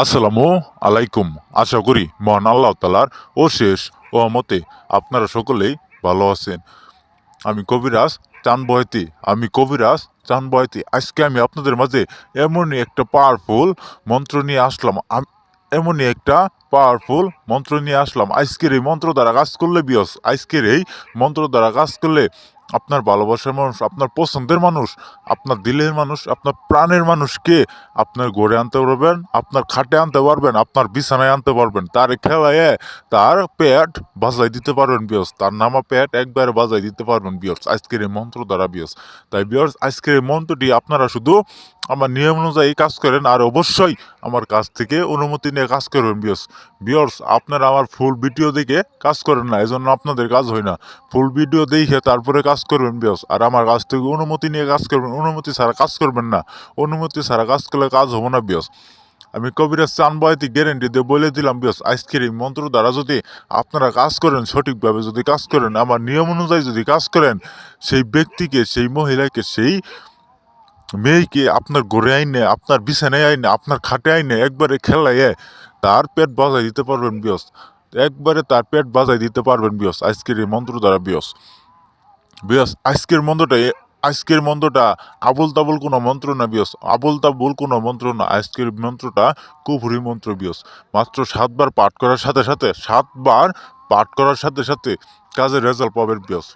আসসালামু আলাইকুম। আশা করি মহান আল্লাহ তাআলার অশেষ রহমতে আপনারা সকলেই ভালো আছেন। আমি কবিরাজ চাঁন বয়াতি। আজকে আমি আপনাদের মাঝে এমনই একটা পাওয়ারফুল মন্ত্র নিয়ে আসলাম। এমনই একটা পাওয়ারফুল মন্ত্র নিয়ে আসলাম। আজকের এই মন্ত্র দ্বারা কাজ করলে আপনার ভালোবাসার মানুষ, আপনার পছন্দের মানুষ, আপনার দিলের মানুষ, আপনার প্রাণের মানুষকে আপনার গড়ে আনতে পারবেন, আপনার খাটে আনতে পারবেন, আপনার বিছানায় আনতে পারবেন। তার খেলায় তার পেট বাজাই দিতে পারবেন বিয়স, তার নামা পেট একবারে বাজাই দিতে পারবেন বিয়স আজকের এই মন্ত্র দ্বারা বিয়স। তাই বিয়স আজকের এই মন্ত্রটি আপনারা শুধু আমার নিয়ম অনুযায়ী কাজ করেন, আর অবশ্যই আমার কাছ থেকে অনুমতি নিয়ে কাজ করবেন বিয়র্স। আপনারা আমার ফুল ভিডিও দেখে কাজ করেন না, এজন্য আপনাদের কাজ হয় না। ফুল ভিডিও দেখে তারপরে কাজ করবেন বিয়স, আর আমার কাছ থেকে অনুমতি নিয়ে কাজ করবেন। অনুমতি ছাড়া কাজ করবেন না, অনুমতি ছাড়া কাজ করলে কাজ হবো না বিয়স। আমি কবিরাজ চান বয়াতি গ্যারেন্টি দিয়ে বলে দিলাম বিয়স, আজকের এই মন্ত্র দ্বারা যদি আপনারা কাজ করেন, সঠিকভাবে যদি কাজ করেন, আমার নিয়ম অনুযায়ী যদি কাজ করেন, সেই ব্যক্তিকে, সেই মহিলাকে, সেই মেয়েকে আপনার ঘরে আইনে, আপনার বিছানায় আইনে, আপনার খাটে আইনে একবারে খেলায় তার পেট বাজাই দিতে পারবেন বিয়স। একবারে তার পেট বাজাই দিতে পারবেন বিয়স আজকের এই মন্ত্র দ্বারা বিয়স। আজকের মন্ত্রটা আবল তাবল কোনো মন্ত্র না বিয়স, আবল তাবল কোনো মন্ত্র না। আজকের মন্ত্রটা কুফরি মন্ত্র বিয়স। মাত্র 7 বার পাঠ করার সাথে সাথে 7 বার পাঠ করার সাথে সাথে কাজের রেজাল্ট পাবেন বিয়স।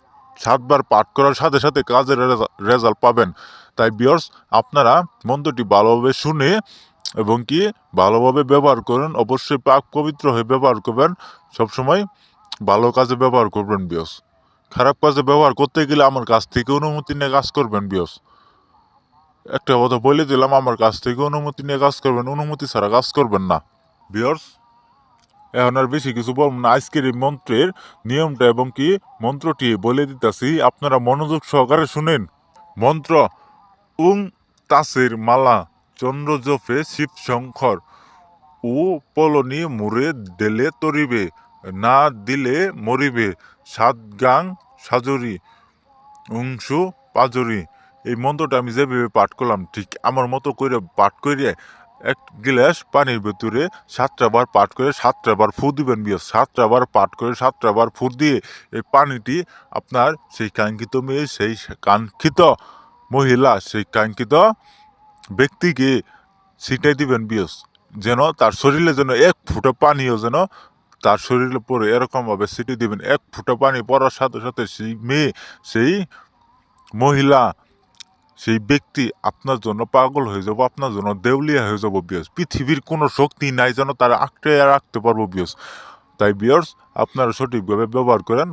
7 বার পাঠ করার সাথে সাথে কাজের রেজাল্ট পাবেন। তাই বিয়স আপনারা মন্ত্রটি ভালোভাবে শুনে এবং কি ভালোভাবে ব্যবহার করেন। অবশ্যই পাক পবিত্র হয়ে ব্যবহার করবেন। সবসময় ভালো কাজে ব্যবহার করবেন বিয়স। খারাপ কাজে ব্যবহার করতে গেলে আমার কাছ থেকে অনুমতি নিয়ে কাজ করবেন বিয়স। একটা কথা বলে দিলাম, আমার কাছ থেকে অনুমতি নিয়ে কাজ করবেন, অনুমতি ছাড়া কাজ করবেন না বিয়স। এখন আর বেশি কিছু বলবো না। আজকের এই মন্ত্রের নিয়মটা এবং কি মন্ত্রটি বলে দিতেছি, আপনারা মনোযোগ সহকারে শুনেন। মন্ত্র: উং তাসের মালা চন্দ্র জফে শিব শঙ্কর, ও পলনি মুরে দেলে তরিবে, না দিলে মরিবে, 7 গাং সাজরি উংসু পাজরি। এই মন্ত্রটা আমি যেভাবে পাঠ করলাম ঠিক আমার মতো করে পাঠ করে 1 গ্লাস পানির ভেতরে 7টা বার পাঠ করে 7টা বার ফু দিবেন বিয়স। 7টা বার পাঠ করে 7টা বার ফু দিয়ে এই পানিটি আপনার সেই কাঙ্ক্ষিত মেয়ে, সেই কাঙ্ক্ষিত মহিলা, সেই কাঙ্ক্ষিত ব্যক্তিকে ছিটাই দিবেন বিয়স। যেন তার শরীরে যেন 1 ফোঁটা পানিও যেন তার শরীরে পরে এরকমভাবে ছিটিয়ে দিবেন। 1 ফোঁটা পানি পড়ার সাথে সাথে সেই মেয়ে, সেই মহিলা, সেই ব্যক্তি আপনার জন্য পাগল হয়ে যাবো, আপনার জন্য দেউলিয়া হয়ে যাবো বিয়স। পৃথিবীর কোনো শক্তি নাই যেন তারা আঁকড়ে রাখতে পারবো বিয়স। তাই বিয়স আপনারা সঠিকভাবে ব্যবহার করেন।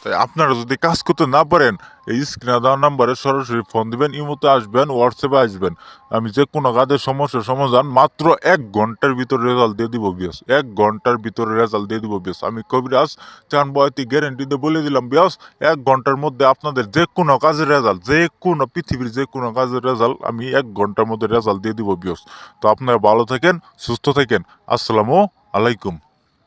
তাই আপনারা যদি কাজ করতে না পারেন, এই স্ক্রিনে দেওয়া নাম্বারে সরাসরি ফোন দিবেন, ইমোতে আসবেন, হোয়াটসঅ্যাপে আসবেন। আমি যে কোনো কাজের সমস্যার সমাধান মাত্র 1 ঘন্টার ভিতরে রেজাল্ট দিয়ে দিব বিয়স। 1 ঘন্টার ভিতরে রেজাল্ট দিয়ে দিব বিয়স। আমি কবিরাজ চান বয়াতি গ্যারেন্টি দিয়ে বলে দিলাম বিয়স, 1 ঘন্টার মধ্যে আপনাদের যে কোনো কাজের রেজাল্ট, যে কোনো পৃথিবীর যে কোনো কাজের রেজাল্ট আমি 1 ঘন্টার মধ্যে রেজাল্ট দিয়ে দিব বিয়স। তো আপনারা ভালো থাকেন, সুস্থ থাকেন। আসসালামু আলাইকুম।